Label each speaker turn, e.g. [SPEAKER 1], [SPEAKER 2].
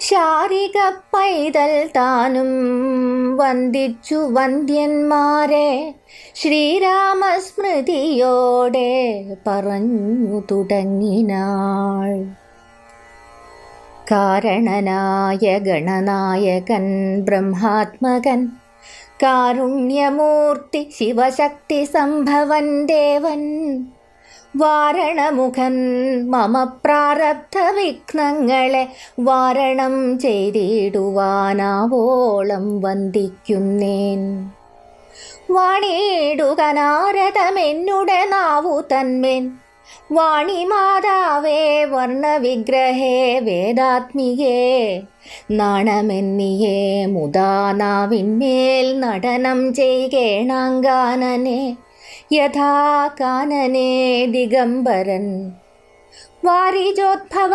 [SPEAKER 1] ശാരിക പൈതൽ താനും വന്ദിച്ചു വന്ദ്യന്മാരെ ശ്രീരാമസ്മൃതിയോടെ പറഞ്ഞു തുടങ്ങിനാൾ. കാരണനായ ഗണനായകൻ ബ്രഹ്മാത്മകൻ കാരുണ്യമൂർത്തി ശിവശക്തി സംഭവൻ ദേവൻ വാരണമുഖൻ മമ പ്രാരബ്ധ വിഘ്നങ്ങളെ വാരണം ചെയ്തിടുവാനാവോളം വന്ദിക്കുന്നേൻ. വാണിയിടുക നാരദമെന്നുടെ നാവു തന്മേൻ വാണിമാതാവേ വർണ്ണവിഗ്രഹേ വേദാത്മികേ നാണമെന്നിയേ മുദാ നാവിന്മേൽ നടനം ചെയ്കേണാങ്കാനനെ യഥാ കാനനേ ദിഗംബരൻ വാരിജോദ്ഭവ